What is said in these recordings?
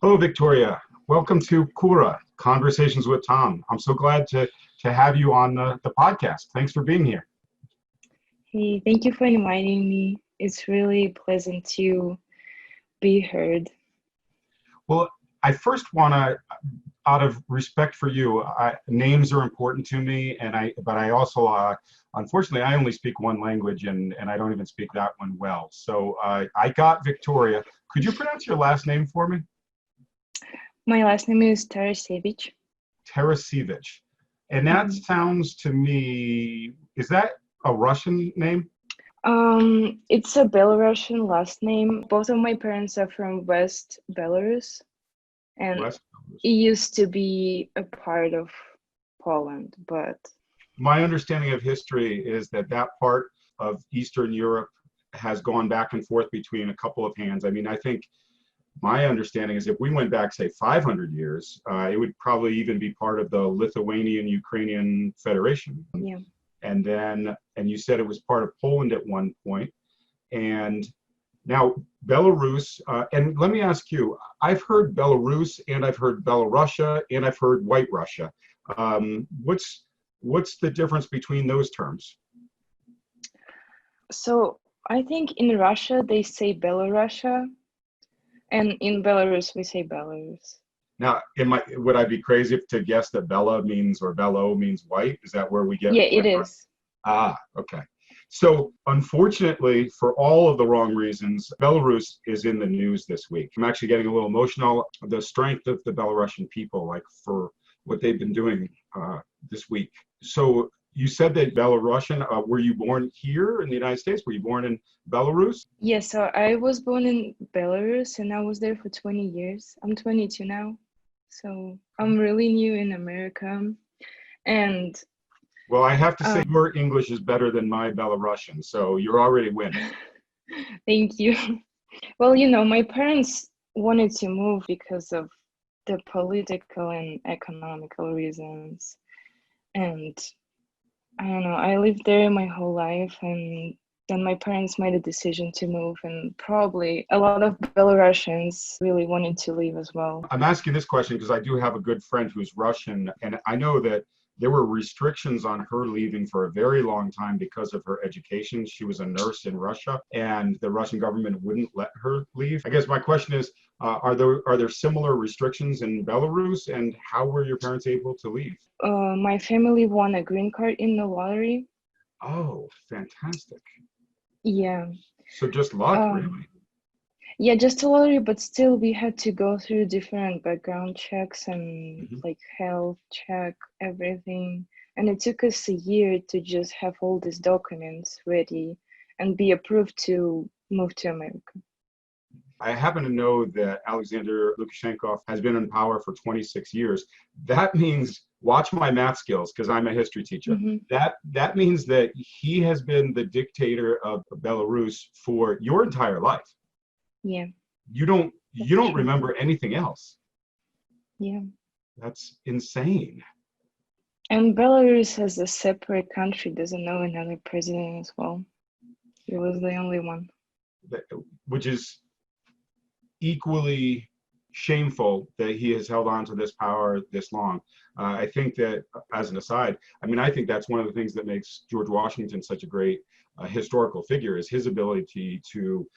Hello, Victoria. Welcome to Kura, Conversations with Tom. I'm so glad to have you on the podcast. Thanks for being here. Hey, thank you for inviting me. It's really pleasant to be heard. Well, I first want to, out of respect for you, names are important to me, but I also, unfortunately, I only speak one language, and I don't even speak that one well. So I got Victoria. Could you pronounce your last name for me? My last name is Tarasevich. Tarasevich. And that sounds to me, is that a Russian name? It's a Belarusian last name. Both of my parents are from West Belarus, and West Belarus. it used to be a part of Poland, but my understanding of history is that part of Eastern Europe has gone back and forth between a couple of hands. I mean, I think my understanding is if we went back, say, 500 years, it would probably even be part of the Lithuanian-Ukrainian Federation. yeah. And you said it was part of Poland at one point. And now Belarus, and let me ask you, I've heard Belarus and I've heard Belorussia and I've heard White Russia. What's the difference between those terms? So I think in Russia they say Belorussia, and in Belarus we say Belarus. Now, would I be crazy to guess that Bela means, or Belo means white? Is that where we get? Yeah, it is. Ah, okay. So unfortunately, for all of the wrong reasons, Belarus is in the news this week. I'm actually getting a little emotional. The strength of the Belarusian people, like for what they've been doing this week. So you said that Belarusian, were you born here in the United States? Were you born in Belarus? Yeah, so I was born in Belarus and I was there for 20 years. I'm 22 now, so I'm really new in America. And well, I have to say your English is better than my Belarusian, so you're already winning. Thank you. Well, my parents wanted to move because of the political and economical reasons. And I don't know, I lived there my whole life, and then my parents made a decision to move, and probably a lot of Belarusians really wanted to leave as well. I'm asking this question because I do have a good friend who's Russian, and I know that there were restrictions on her leaving for a very long time because of her education. She was a nurse in Russia, and the Russian government wouldn't let her leave. I guess my question is, are there similar restrictions in Belarus, and how were your parents able to leave? My family won a green card in the lottery. Oh, fantastic. Yeah. So just luck, really. Yeah, just a lottery, but still we had to go through different background checks and like health check, everything. And it took us a year to just have all these documents ready and be approved to move to America. I happen to know that Alexander Lukashenko has been in power for 26 years. That means, watch my math skills because I'm a history teacher. That means that he has been the dictator of Belarus for your entire life. Yeah. You don't remember anything else. Yeah. That's insane. And Belarus as a separate country doesn't know another president as well. He was the only one. Which is equally shameful that he has held on to this power this long. I think that, as an aside, I think that's one of the things that makes George Washington such a great historical figure, is his ability to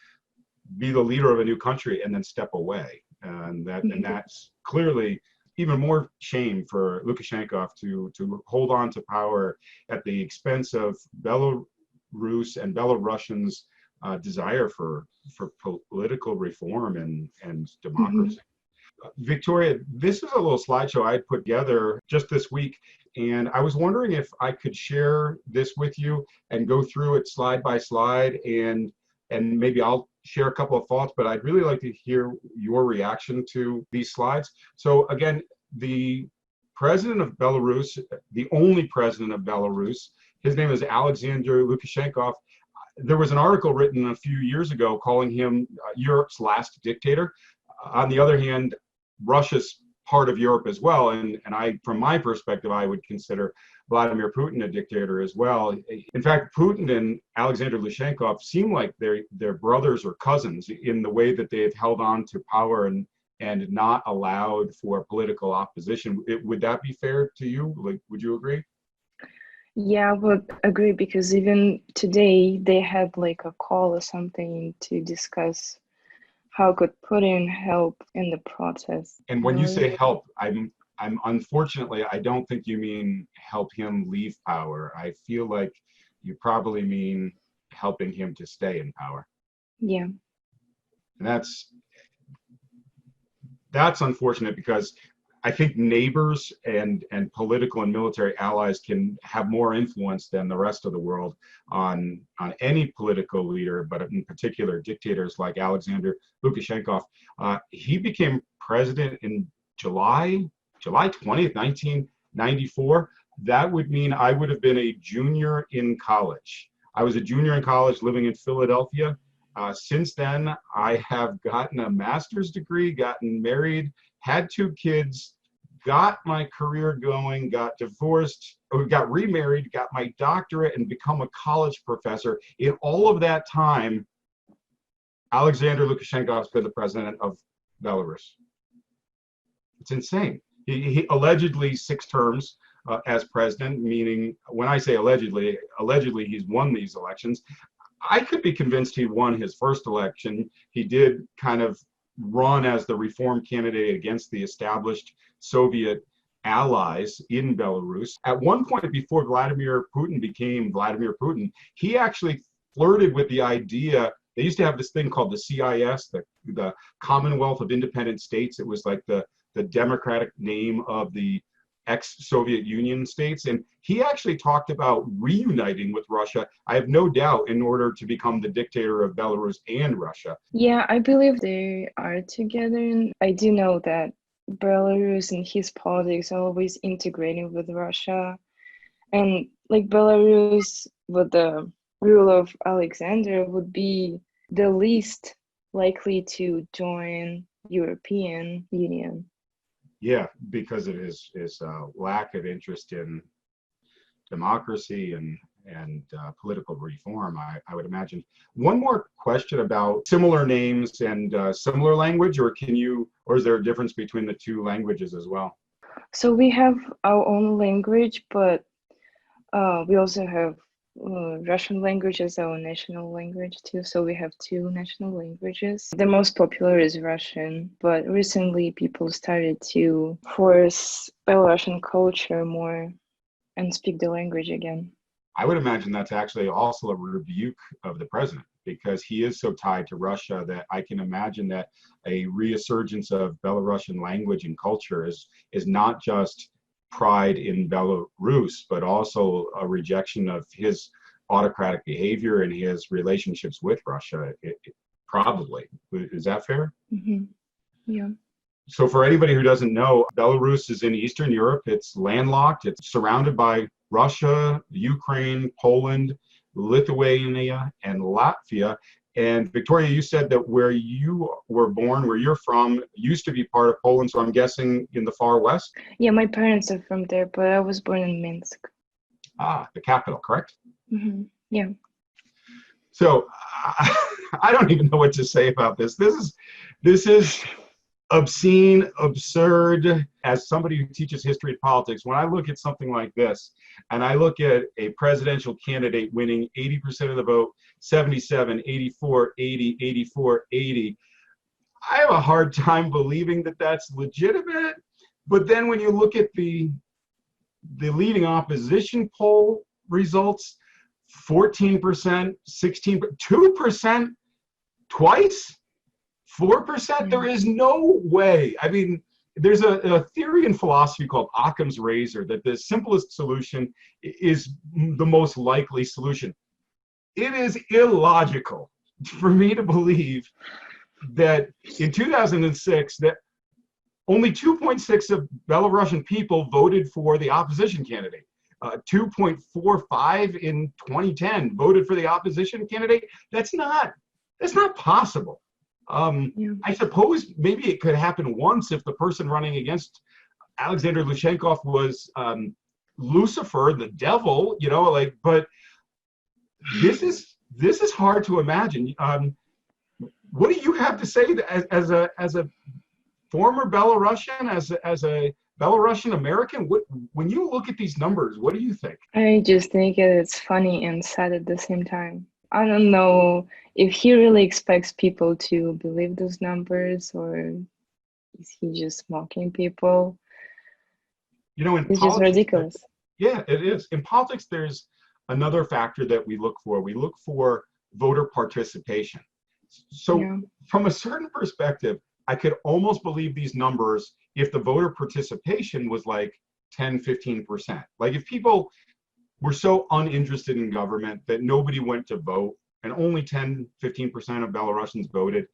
be the leader of a new country and then step away. And that's clearly even more shame for Lukashenko to hold on to power at the expense of Belarus and Belarusians' desire for political reform and democracy. Victoria, this is a little slideshow I put together just this week, and I was wondering if I could share this with you and go through it slide by slide, and maybe I'll share a couple of thoughts, but I'd really like to hear your reaction to these slides. So again, the president of Belarus, the only president of Belarus, his name is Alexander Lukashenko. There was an article written a few years ago calling him Europe's last dictator. On the other hand, Russia's part of Europe as well, and from my perspective, I would consider Vladimir Putin a dictator as well. In fact, Putin and Alexander Lukashenko seem like they're brothers or cousins in the way that they've held on to power and and not allowed for political opposition. Would that be fair to you? Like, would you agree? Yeah, I would agree because even today they had like a call or something to discuss how could Putin help in the process. And when you say help, I'm unfortunately, I don't think you mean help him leave power. I feel like you probably mean helping him to stay in power. Yeah. And that's unfortunate because I think neighbors and political and military allies can have more influence than the rest of the world on any political leader, but in particular dictators like Alexander Lukashenko. He became president in July 20th, 1994. That would mean I would have been a junior in college. I was a junior in college living in Philadelphia. Since then, I have gotten a master's degree, gotten married, had 2 kids, got my career going, got divorced, or got remarried, got my doctorate, and become a college professor. In all of that time, Alexander Lukashenko has been the president of Belarus. It's insane. He allegedly 6 terms as president, meaning when I say allegedly he's won these elections. I could be convinced he won his first election. He did kind of run as the reform candidate against the established Soviet allies in Belarus. At one point before Vladimir Putin became Vladimir Putin, he actually flirted with the idea. They used to have this thing called the CIS, the Commonwealth of Independent States. It was like the democratic name of the ex-Soviet Union states, and he actually talked about reuniting with Russia, I have no doubt, in order to become the dictator of Belarus and Russia. Yeah, I believe they are together. And I do know that Belarus and his politics are always integrating with Russia. And like Belarus, with the rule of Alexander, would be the least likely to join European Union. Yeah, because of his lack of interest in democracy and political reform, I would imagine. One more question about similar names and similar language, or is there a difference between the 2 languages as well? So we have our own language, but we also have Russian language as our national language too. So we have 2 national languages. The most popular is Russian, but recently people started to force Belarusian culture more and speak the language again. I would imagine that's actually also a rebuke of the president, because he is so tied to Russia that I can imagine that a resurgence of Belarusian language and culture is not just pride in Belarus, but also a rejection of his autocratic behavior and his relationships with Russia. Probably. Is that fair? Mm-hmm. Yeah. So for anybody who doesn't know, Belarus is in Eastern Europe. It's landlocked. It's surrounded by Russia, Ukraine, Poland, Lithuania, and Latvia. And Viktoryia, you said that where you were born, where you're from, used to be part of Poland. So I'm guessing in the far west? Yeah, my parents are from there, but I was born in Minsk. The capital, correct? Mm-hmm. Yeah. So I don't even know what to say about this. This is obscene, absurd. As somebody who teaches history and politics, when I look at something like this, and I look at a presidential candidate winning 80% of the vote, 77, 84, 80, 84, 80, I have a hard time believing that that's legitimate. But then when you look at the leading opposition poll results, 14%, 16%, 2% twice, 4%, there is no way. I mean, there's a theory in philosophy called Occam's razor, that the simplest solution is the most likely solution. It is illogical for me to believe that in 2006 that only 2.6 of Belarusian people voted for the opposition candidate. 2.45 in 2010 voted for the opposition candidate. That's not possible. I suppose maybe it could happen once if the person running against Alexander Lukashenko was Lucifer, the devil, but this is hard to imagine. What do you have to say as a former Belarusian, as a Belarusian American, when you look at these numbers, what do you think? I just think it's funny and sad at the same time. I don't know if he really expects people to believe those numbers, or is he just mocking people? You know, in It's just politics, ridiculous. yeah, it is. In politics, there's another factor that we look for. We look for voter participation. So, Yeah. from a certain perspective, I could almost believe these numbers if the voter participation was like 10, 15%. Like if people were so uninterested in government that nobody went to vote and only 10, 15% of Belarusians voted,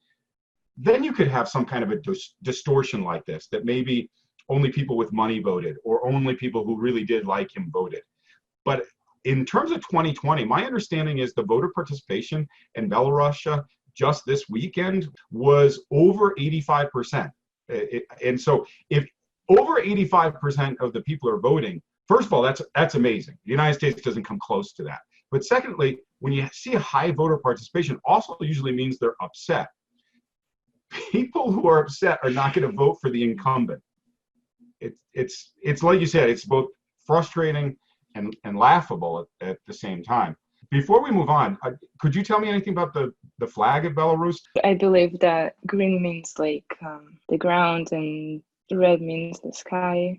then you could have some kind of a distortion like this, that maybe only people with money voted or only people who really did like him voted. But in terms of 2020, my understanding is the voter participation in Belarus just this weekend was over 85%. And so if over 85% of the people are voting, first of all, that's amazing. The United States doesn't come close to that. But secondly, when you see a high voter participation, also usually means they're upset. People who are upset are not going to vote for the incumbent. It's like you said, it's both frustrating and laughable at the same time. Before we move on, could you tell me anything about the flag of Belarus? I believe that green means like the ground and red means the sky.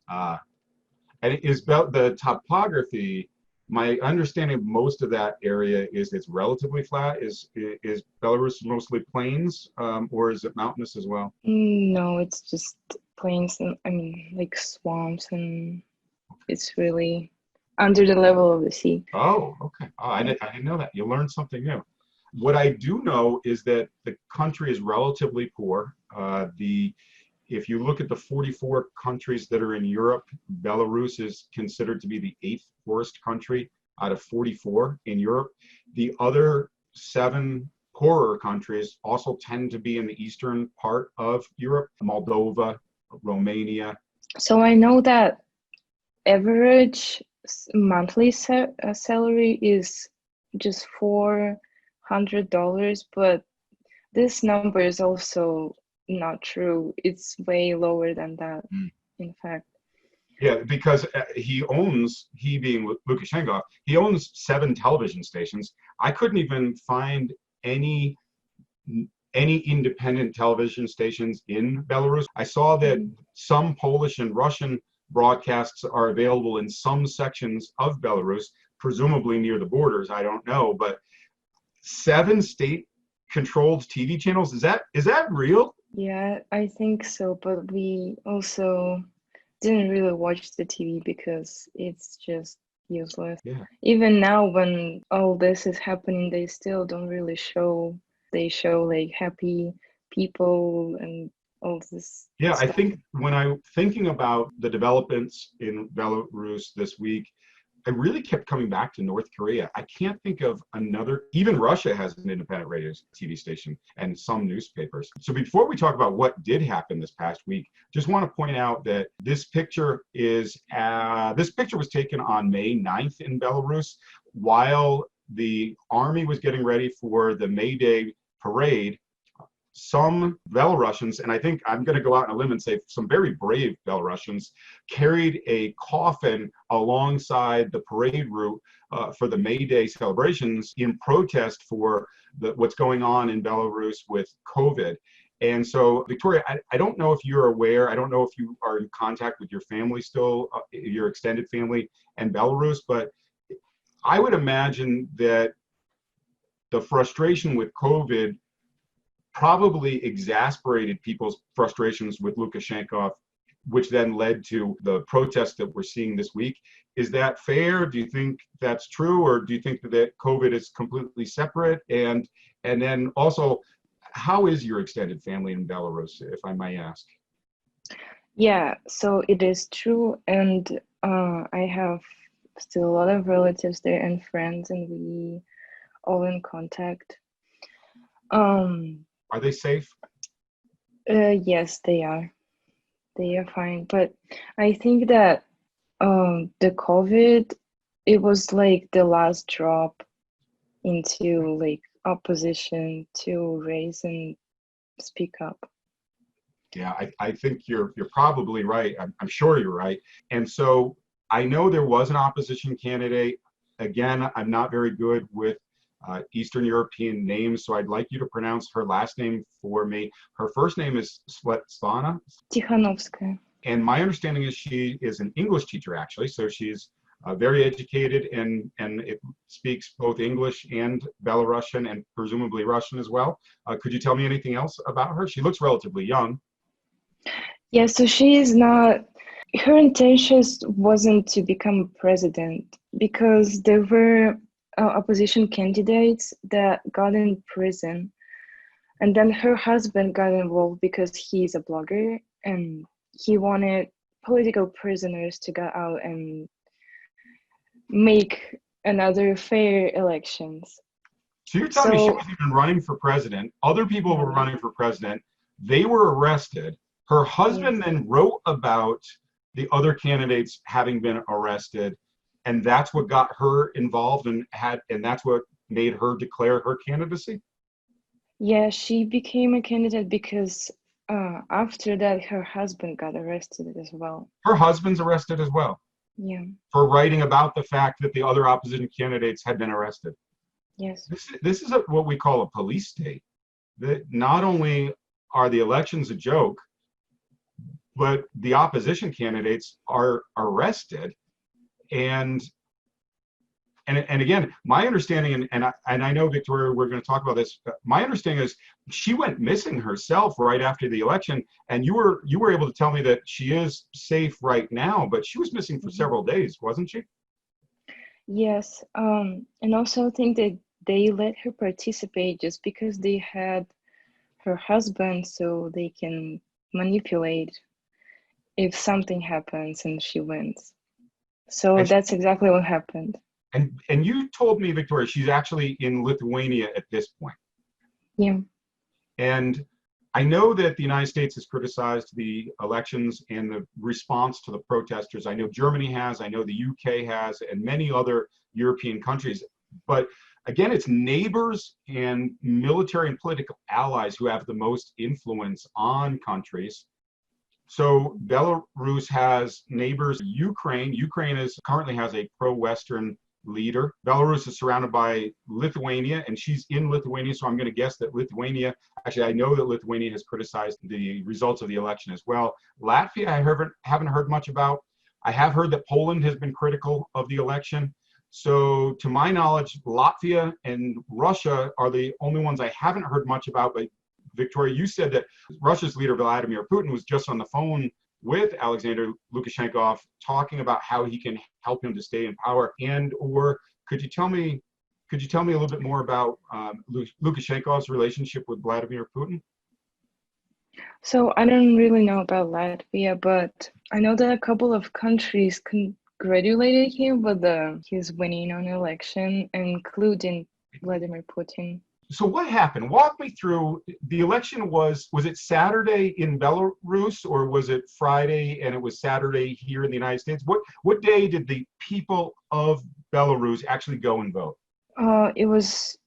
And it is about the topography. My understanding of most of that area is it's relatively flat. Is Belarus mostly plains, or is it mountainous as well? No, it's just plains and I mean like swamps, and it's really under the level of the sea. Oh, okay. Oh, I didn't know that. You learned something new. What I do know is that the country is relatively poor. If you look at the 44 countries that are in Europe, Belarus is considered to be the 8th poorest country out of 44 in Europe. The other 7 poorer countries also tend to be in the eastern part of Europe: Moldova, Romania. So I know that average monthly salary is just $400, but this number is also not true. It's way lower than that, in fact. Yeah, because he being Lukashenko, he owns 7 television stations. I couldn't even find any independent television stations in Belarus. I saw that some Polish and Russian broadcasts are available in some sections of Belarus, presumably near the borders. I don't know, but 7 state-controlled TV channels, is that real? Yeah, I think so, but we also didn't really watch the TV because it's just useless. Yeah. Even now, when all this is happening, they still don't really show. They show like happy people and all this Yeah, I stuff. think when I'm thinking about the developments in Belarus this week, I really kept coming back to North Korea. I can't think of another, even Russia has an independent radio TV station and some newspapers. So before we talk about what did happen this past week, just want to point out that this picture was taken on May 9th in Belarus while the army was getting ready for the May Day parade. Some Belarusians, and I think I'm going to go out on a limb and say some very brave Belarusians, carried a coffin alongside the parade route for the May Day celebrations in protest for what's going on in Belarus with COVID. And so, Viktoryia, I don't know if you're aware, I don't know if you are in contact with your family still, your extended family in Belarus, but I would imagine that the frustration with COVID probably exasperated people's frustrations with Lukashenko, which then led to the protests that we're seeing this week. Is that fair? Do you think that's true, or do you think that COVID is completely separate? And then also, how is your extended family in Belarus, if I may ask? Yeah, so it is true, and I have still a lot of relatives there and friends, and we all in contact. Are they safe? Yes, they are. They are fine, but I think that the COVID, it was like the last drop into like opposition to raise and speak up. Yeah, I think you're probably right. I'm sure you're right. And so I know there was an opposition candidate. Again, I'm not very good with Eastern European names, so I'd like you to pronounce her last name for me. Her first name is Svetlana, Tikhanovskaya. and my understanding is she is an English teacher, actually. So she's very educated and it speaks both English and Belarusian and presumably Russian as well. Could you tell me anything else about her? She looks relatively young. Yeah, so she is not, her intentions wasn't to become president because there were opposition candidates that got in prison. And then her husband got involved because he's a blogger and he wanted political prisoners to go out and make another fair elections. So you're telling me she wasn't even running for president. Other people were running for president. They were arrested. Her husband then wrote about the other candidates having been arrested, and that's what got her involved and that's what made her declare her candidacy. Yeah, she became a candidate because after that her husband got arrested as well. Her husband's arrested as well. Yeah. For writing about the fact that the other opposition candidates had been arrested. Yes. This is what we call a police state. That not only are the elections a joke, but the opposition candidates are arrested. And again, my understanding, and I know, Viktoryia, we're going to talk about this. My understanding is she went missing herself right after the election, and you were able to tell me that she is safe right now, but she was missing for several days, wasn't she? Yes, and also I think that they let her participate just because they had her husband, so they can manipulate if something happens and she wins. So And that's exactly what happened. And you told me, Viktoryia, she's actually in Lithuania at this point. Yeah. And I know that the United States has criticized the elections and the response to the protesters. I know Germany has, I know the UK has, and many other European countries. But again, it's neighbors and military and political allies who have the most influence on countries. So Belarus has neighbors, Ukraine. Ukraine currently has a pro-Western leader. Belarus is surrounded by Lithuania, and she's in Lithuania, so I'm going to guess that Lithuania, actually I know that Lithuania has criticized the results of the election as well. Latvia, I haven't heard much about. I have heard that Poland has been critical of the election. So to my knowledge, Latvia and Russia are the only ones I haven't heard much about. But Viktoryia, you said that Russia's leader, Vladimir Putin, was just on the phone with Alexander Lukashenko talking about how he can help him to stay in power. And or could you tell me a little bit more about Lukashenko's relationship with Vladimir Putin? So I don't really know about Latvia, but I know that a couple of countries congratulated him with his winning on election, including Vladimir Putin. So what happened? Walk me through. The election was it Saturday in Belarus, or was it Friday and it was Saturday here in the United States? What day did the people of Belarus actually go and vote? It was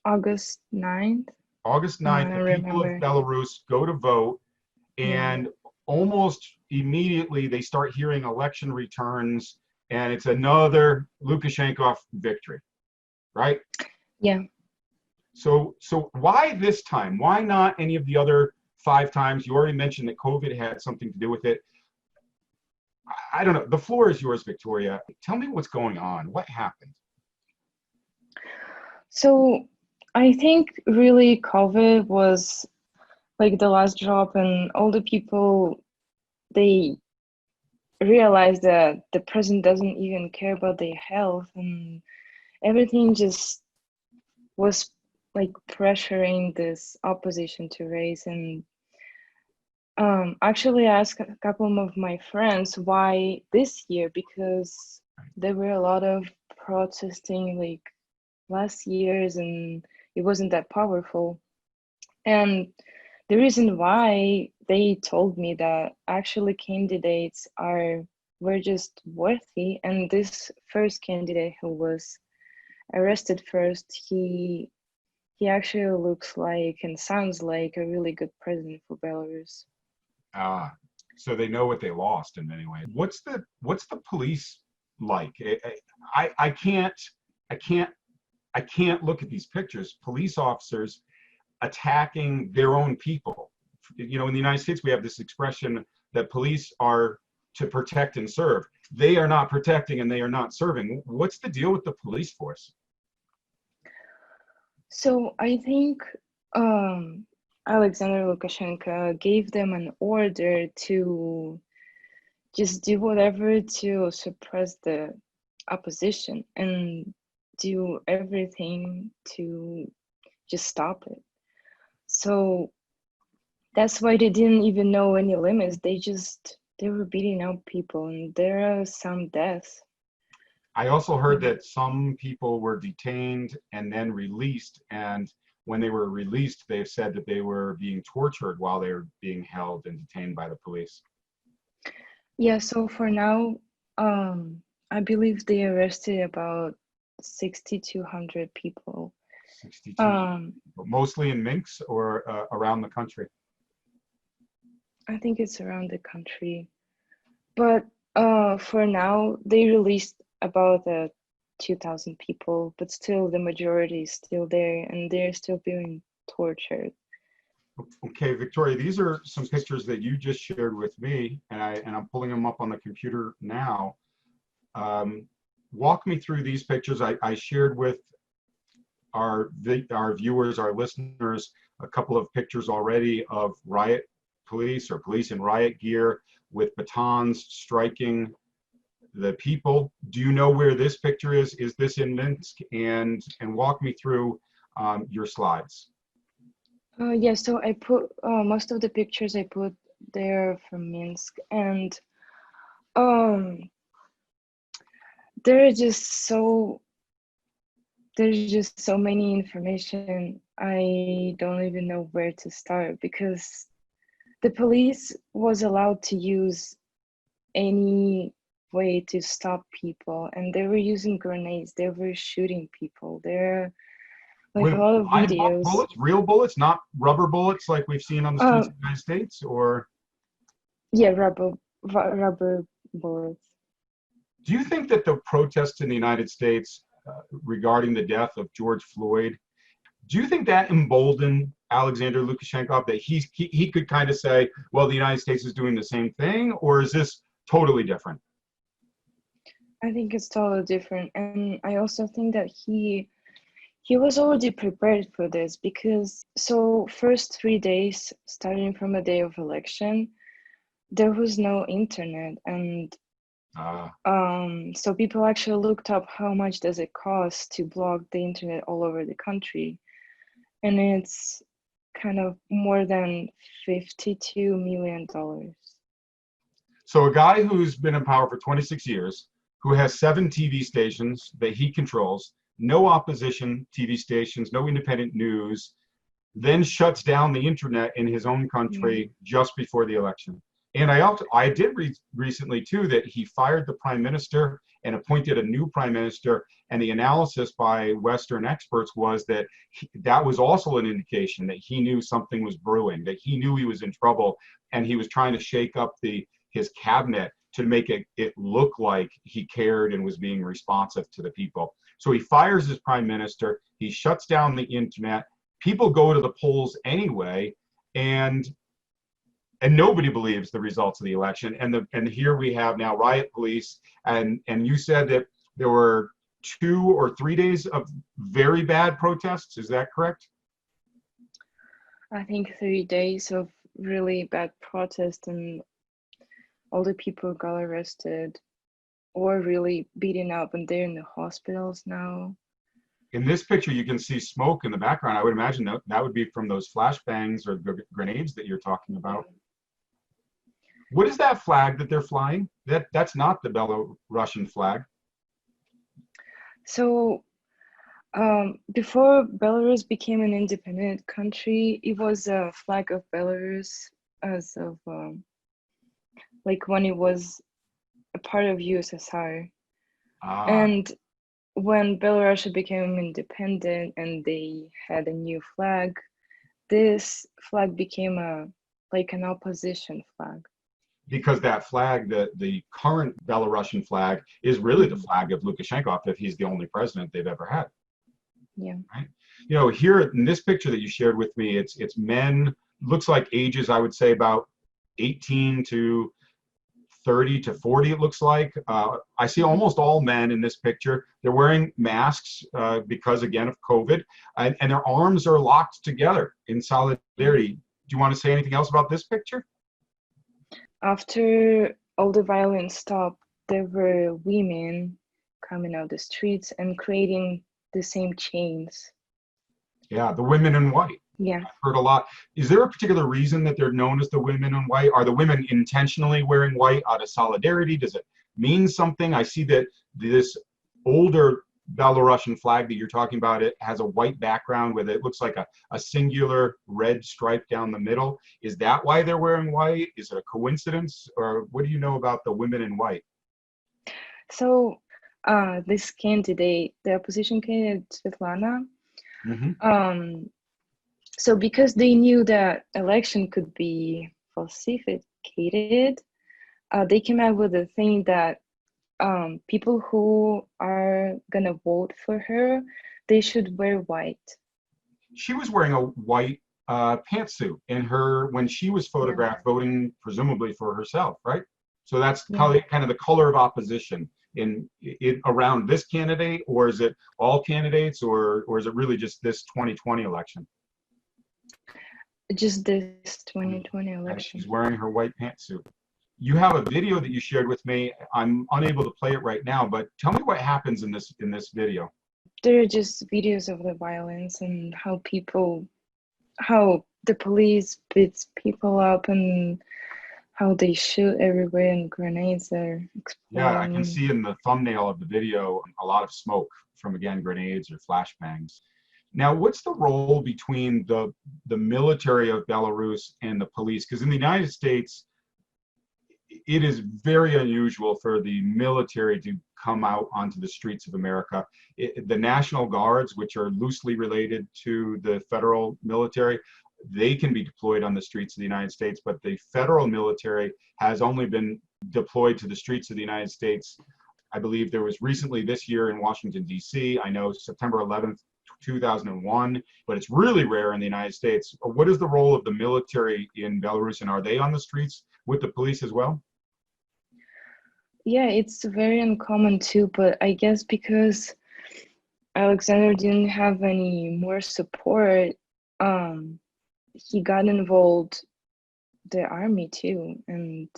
August 9th. August 9th, the people of Belarus go to vote, and almost immediately they start hearing election returns, and it's another Lukashenko victory, right? Yeah. So why this time? Why not any of the other 5 times? You already mentioned that COVID had something to do with it. I don't know. The floor is yours, Viktoryia. Tell me what's going on. What happened? So I think really COVID was like the last drop, and all the people, they realized that the president doesn't even care about their health, and everything just was like pressuring this opposition to raise. And actually I asked a couple of my friends why this year, because there were a lot of protesting like last years and it wasn't that powerful. And the reason why, they told me that actually candidates were just worthy, and this first candidate who was arrested first, he actually looks like and sounds like a really good president for Belarus. Ah, so they know what they lost in many ways. What's the police like? I can't I can't I can't look at these pictures. Police officers attacking their own people. You know, in the United States, we have this expression that police are to protect and serve. They are not protecting and they are not serving. What's the deal with the police force? So I think Alexander Lukashenko gave them an order to just do whatever to suppress the opposition and do everything to just stop it. So that's why they didn't even know any limits. They were beating up people, and there are some deaths. I also heard that some people were detained and then released, and when they were released, they've said that they were being tortured while they were being held and detained by the police. Yeah, so for now, I believe they arrested about 6,200 people. 62, mostly in Minsk or around the country. I think it's around the country. But for now, they released about 2,000 people, but still the majority is still there and they're still being tortured. Okay, Viktoryia, these are some pictures that you just shared with me, and I'm pulling them up on the computer now. Walk me through these pictures. I shared with our viewers, our listeners, a couple of pictures already of riot police or police in riot gear with batons striking the people. Do you know where this picture is? Is this in Minsk? And walk me through your slides. Yeah, so I put most of the pictures I put there from Minsk, and there's just so many information. I don't even know where to start because the police was allowed to use any way to stop people, and they were using grenades. They were shooting people. There are like With a lot of live videos. bullets, real bullets, not rubber bullets like we've seen on the streets of the United States, or? Yeah, rubber bullets. Do you think that the protests in the United States regarding the death of George Floyd, do you think that emboldened Alexander Lukashenko, that he could kind of say, well, the United States is doing the same thing, or is this totally different? I think it's totally different, and I also think that he was already prepared for this because so first 3 days, starting from the day of election, there was no internet, and so people actually looked up how much does it cost to block the internet all over the country, and it's kind of more than $52 million. So a guy who's been in power for 26 years, who has 7 TV stations that he controls, no opposition TV stations, no independent news, then shuts down the internet in his own country just before the election. And I did read recently too that he fired the prime minister and appointed a new prime minister. And the analysis by Western experts was that that was also an indication that he knew something was brewing, that he knew he was in trouble, and he was trying to shake up his cabinet to make it look like he cared and was being responsive to the people. So he fires his prime minister, he shuts down the internet, people go to the polls anyway, and nobody believes the results of the election. And here we have now riot police, and you said that there were 2 or 3 days of very bad protests. Is that correct? I think 3 days of really bad protest, and all the people got arrested or really beaten up, and they're in the hospitals now. In this picture, you can see smoke in the background. I would imagine that would be from those flashbangs or grenades that you're talking about. What is that flag that they're flying? That's not the Belarusian flag. So before Belarus became an independent country, it was a flag of Belarus as of like when it was a part of USSR. And when Belarus became independent and they had a new flag, this flag became like an opposition flag. Because that flag, the current Belarusian flag, is really the flag of Lukashenko if he's the only president they've ever had. Yeah. Right? You know, here in this picture that you shared with me, it's men, looks like ages, I would say about 18 to 30 to 40, it looks like. I see almost all men in this picture. They're wearing masks because, again, of COVID, and their arms are locked together in solidarity. Do you want to say anything else about this picture? After all the violence stopped, there were women coming out the streets and creating the same chains. Yeah, the women in white. Yeah. I've heard a lot. Is there a particular reason that they're known as the women in white? Are the women intentionally wearing white out of solidarity? Does it mean something? I see that this older Belarusian flag that you're talking about, it has a white background with it looks like a singular red stripe down the middle. Is that why they're wearing white? Is it a coincidence? Or what do you know about the women in white? So this candidate, the opposition candidate, Svetlana, so because they knew that election could be falsified, they came out with a thing that people who are gonna vote for her, they should wear white. She was wearing a white pantsuit in her when she was photographed voting, presumably for herself, right? So that's kind of the color of opposition in around this candidate, or is it all candidates, or is it really just this 2020 election? Just this 2020 election. She's wearing her white pantsuit. You have a video that you shared with me. I'm unable to play it right now, but tell me what happens in this video. There are just videos of the violence and how the police beats people up and how they shoot everywhere and grenades are exploding. Yeah, I can see in the thumbnail of the video a lot of smoke from, again, grenades or flashbangs. Now, what's the role between the military of Belarus and the police? Because in the United States, it is very unusual for the military to come out onto the streets of America. The National Guards, which are loosely related to the federal military, they can be deployed on the streets of the United States, but the federal military has only been deployed to the streets of the United States. I believe there was recently this year in Washington, D.C. I know September 11th, 2001, but it's really rare in the United States. What is the role of the military in Belarus, and are they on the streets with the police as well? Yeah, it's very uncommon too, but I guess because Alexander didn't have any more support, he got involved the army too, and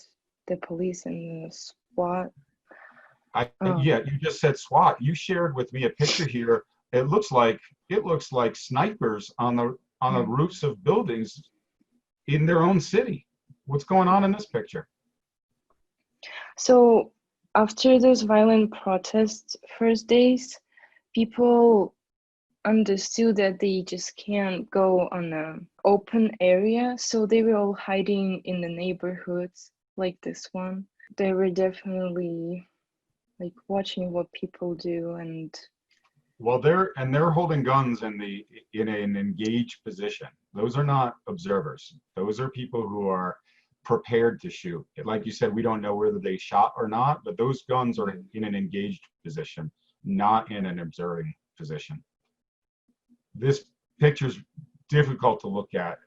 the police and the SWAT. Yeah, you just said SWAT. You shared with me a picture here. It looks like snipers on the roofs of buildings in their own city. What's going on in this picture? So after those violent protests first days, people understood that they just can't go on an open area, so they were all hiding in the neighborhoods like this one. They were definitely like watching what people do, and well, they're holding guns in an engaged position. Those are not observers. Those are people who are prepared to shoot. Like you said, we don't know whether they shot or not, but those guns are in an engaged position, not in an observing position. This picture's difficult to look at.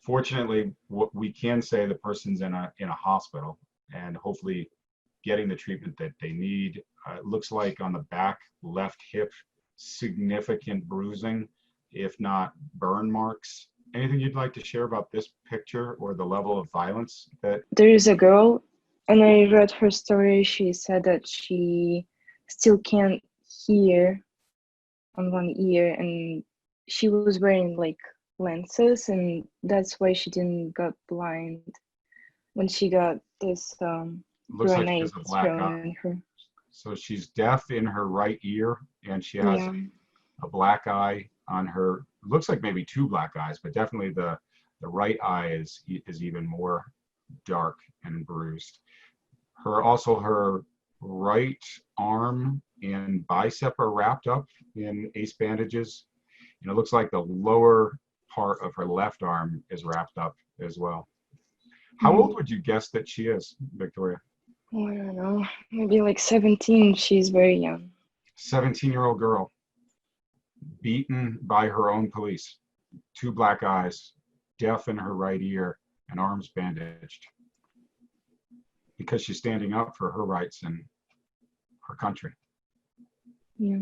Fortunately, what we can say, the person's in a hospital and hopefully getting the treatment that they need. It looks like on the back left hip, significant bruising, if not burn marks. Anything you'd like to share about this picture or the level of violence that? There is a girl, and I read her story. She said that she still can't hear on one ear, and she was wearing like lenses, and that's why she didn't got blind when she got this looks like she has grenade a black thrown eye. in her. So she's deaf in her right ear, and she has a black eye on her. Looks like maybe two black eyes, but definitely the right eye is even more dark and bruised. Her right arm and bicep are wrapped up in ace bandages, and it looks like the lower part of her left arm is wrapped up as well. How old would you guess that she is, Viktoryia? Oh, I don't know, maybe like 17. She's very young. 17-year-old girl, beaten by her own police, 2 black eyes, deaf in her right ear, and arms bandaged, because she's standing up for her rights in her country. Yeah,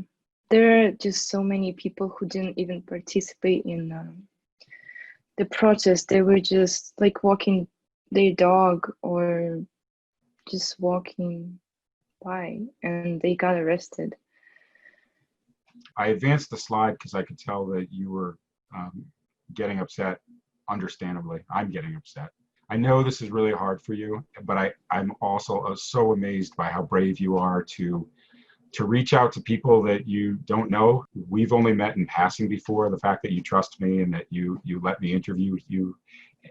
there are just so many people who didn't even participate in the protest. They were just like walking their dog or just walking by, and they got arrested. I advanced the slide because I could tell that you were getting upset. Understandably, I'm getting upset. I know this is really hard for you, but I'm also so amazed by how brave you are to reach out to people that you don't know. We've only met in passing before. The fact that you trust me and that you let me interview you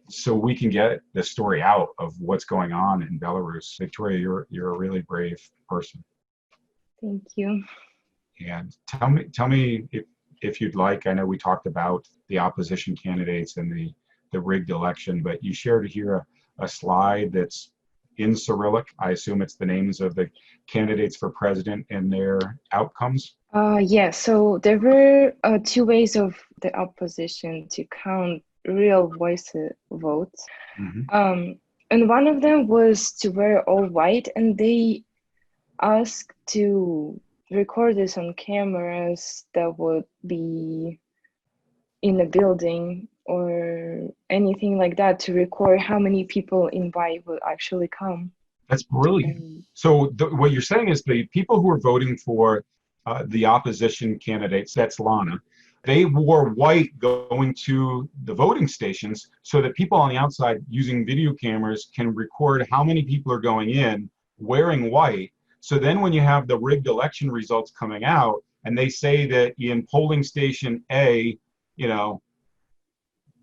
so we can get the story out of what's going on in Belarus. Viktoryia, you're a really brave person. Thank you. And tell me if you'd like. I know we talked about the opposition candidates and the rigged election, but you shared here a slide that's in Cyrillic. I assume it's the names of the candidates for president and their outcomes. Yeah, so there were 2 ways of the opposition to count real voice votes. Mm-hmm. And one of them was to wear all white, and they asked to record this on cameras that would be in a building or anything like that, to record how many people in white will actually come. That's brilliant. So what you're saying is the people who are voting for the opposition candidates, that's Lana, they wore white going to the voting stations so that people on the outside using video cameras can record how many people are going in wearing white. So then when you have the rigged election results coming out and they say that in polling station A,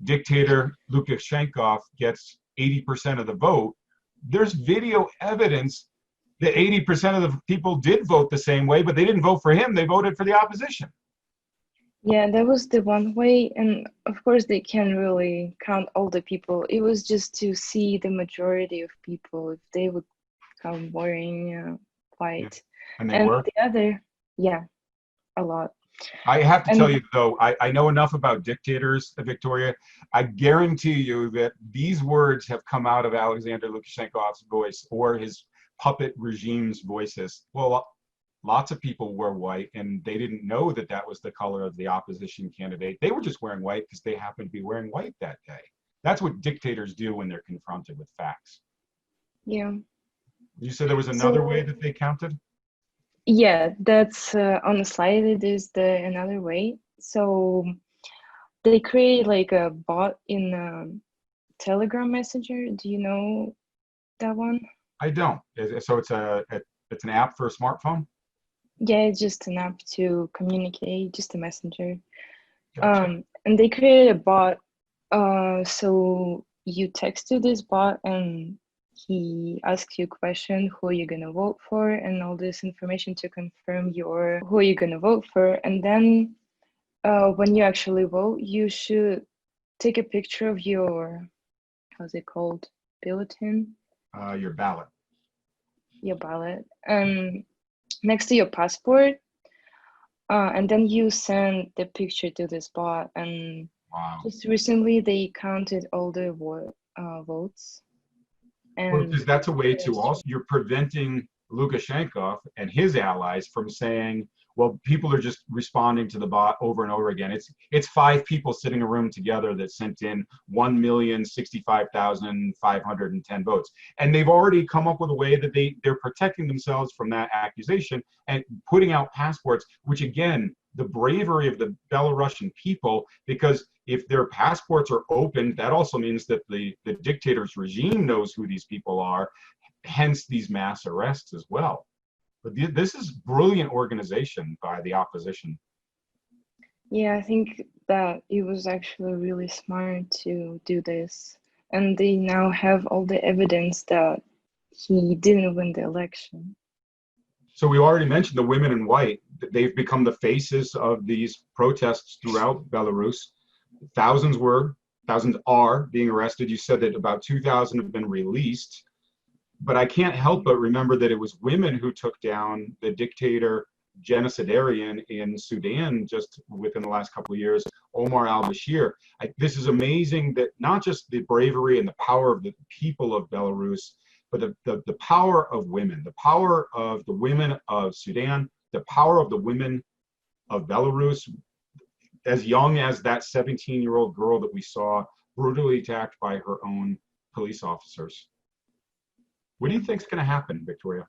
Dictator Lukashenko gets 80% of the vote, there's video evidence that 80% of the people did vote the same way, but they didn't vote for him, they voted for the opposition. Yeah, that was the one way, and of course they can't really count all the people. It was just to see the majority of people, if they would come wearing white. Yeah. And were? The other, yeah, a lot. I have to tell you, though, I know enough about dictators, Viktoryia. I guarantee you that these words have come out of Alexander Lukashenko's voice or his puppet regime's voices. Well, lots of people were white, and they didn't know that that was the color of the opposition candidate. They were just wearing white because they happened to be wearing white that day. That's what dictators do when they're confronted with facts. Yeah. You said there was another way that they counted? Yeah, that's on the slide. It is another way. So they create like a bot in Telegram Messenger. Do you know that one? I don't. So it's an app for a smartphone? Yeah, it's just an app to communicate, just a messenger. Gotcha. And they created a bot. So you text to this bot and he asks you a question, who are you gonna vote for, and all this information to confirm who are you gonna vote for. And then when you actually vote, you should take a picture of your, how's it called, bulletin? Your ballot. Your ballot. Next to your passport. And then you send the picture to this bot. And wow. Just recently they counted all the votes. And well, that's a way to also, you're preventing Lukashenko and his allies from saying, well, people are just responding to the bot over and over again. It's 5 people sitting in a room together that sent in 1,065,510 votes. And they've already come up with a way that they're protecting themselves from that accusation and putting out passports, which again, the bravery of the Belarusian people, because if their passports are open, that also means that the dictator's regime knows who these people are, hence these mass arrests as well. But this is brilliant organization by the opposition. Yeah, I think that it was actually really smart to do this. And they now have all the evidence that he didn't win the election. So we already mentioned the women in white. They've become the faces of these protests throughout Belarus. thousands are being arrested. You said that about 2,000 have been released. But I can't help but remember that it was women who took down the dictator genocidarian in Sudan just within the last couple of years, Omar al-Bashir. This is amazing that not just the bravery and the power of the people of Belarus, but the power of women, the power of the women of Sudan, the power of the women of Belarus, as young as that 17-year-old girl that we saw brutally attacked by her own police officers. What do you think is going to happen, Viktoryia?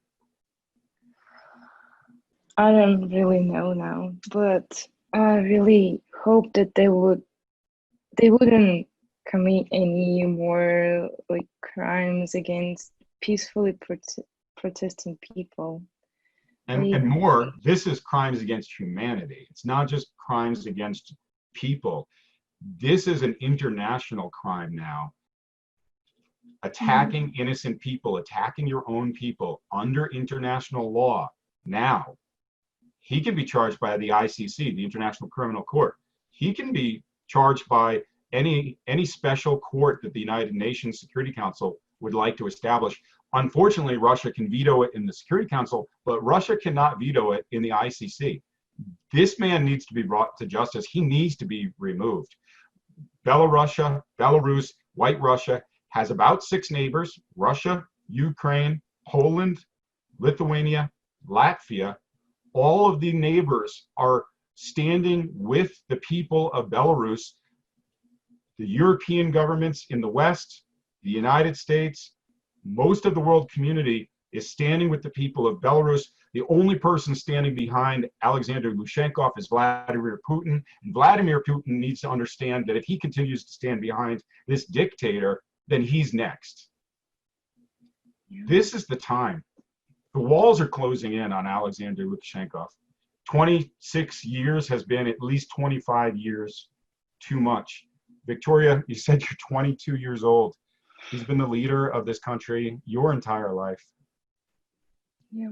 I don't really know now, but I really hope that they wouldn't commit any more like crimes against peacefully protesting people. And more, this is crimes against humanity. It's not just crimes against people. This is an international crime now. Attacking innocent people, attacking your own people under international law. Now, he can be charged by the ICC, the International Criminal Court. He can be charged by any special court that the United Nations Security Council would like to establish. Unfortunately, Russia can veto it in the Security Council, but Russia cannot veto it in the ICC. This man needs to be brought to justice. He needs to be removed. Belarus, White Russia, has about 6 neighbors: Russia, Ukraine, Poland, Lithuania, Latvia. All of the neighbors are standing with the people of Belarus. The European governments in the West, the United States, most of the world community is standing with the people of Belarus. The only person standing behind Alexander Lukashenko is Vladimir Putin. And Vladimir Putin needs to understand that if he continues to stand behind this dictator, then he's next. This is the time. The walls are closing in on Alexander Lukashenko. 26 years has been at least 25 years too much. Viktoryia, you said you're 22 years old. He's been the leader of this country your entire life. Yeah.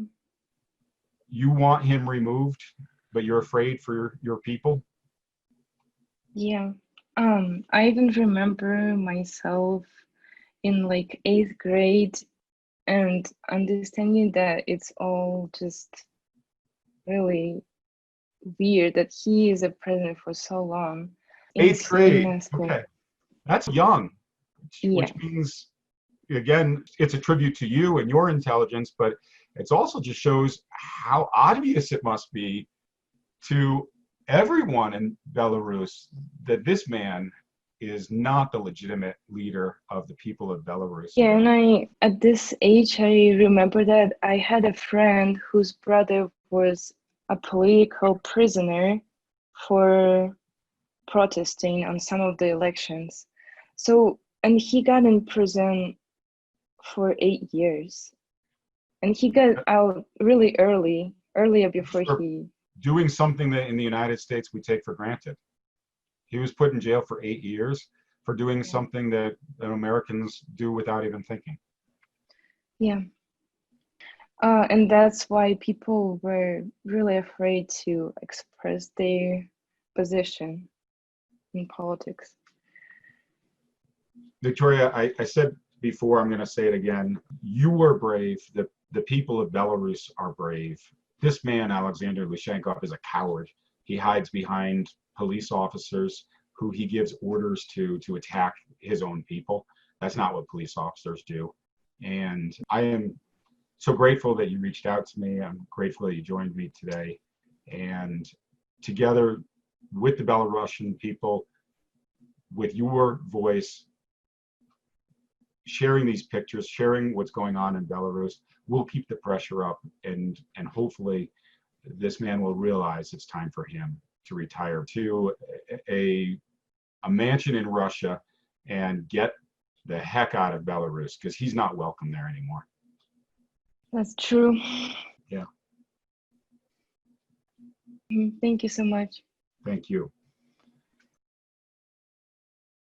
You want him removed, but you're afraid for your people? Yeah. I even remember myself in like 8th grade and understanding that it's all just really weird that he is a president for so long. 8th grade, Moscow. okay. That's young, which Yeah. means, again, it's a tribute to you and your intelligence, but it also just shows how obvious it must be to everyone in Belarus that this man is not the legitimate leader of the people of Belarus. Yeah, and at this age, I remember that I had a friend whose brother was a political prisoner for protesting on some of the elections. So, and he got in prison for 8 years. And he got out really earlier before he... Doing something that in the United States we take for granted. He was put in jail for 8 years for doing something that Americans do without even thinking. Yeah. And that's why people were really afraid to express their position in politics. Viktoryia, I said before, I'm going to say it again. You were brave. The people of Belarus are brave. This man, Alexander Lukashenko, is a coward. He hides behind police officers who he gives orders to attack his own people. That's not what police officers do. And I am so grateful that you reached out to me. I'm grateful that you joined me today. And together with the Belarusian people, with your voice, sharing these pictures, sharing what's going on in Belarus, we'll keep the pressure up, and hopefully this man will realize it's time for him to retire to a mansion in Russia and get the heck out of Belarus, because he's not welcome there anymore. That's true. Yeah. Thank you so much. Thank you.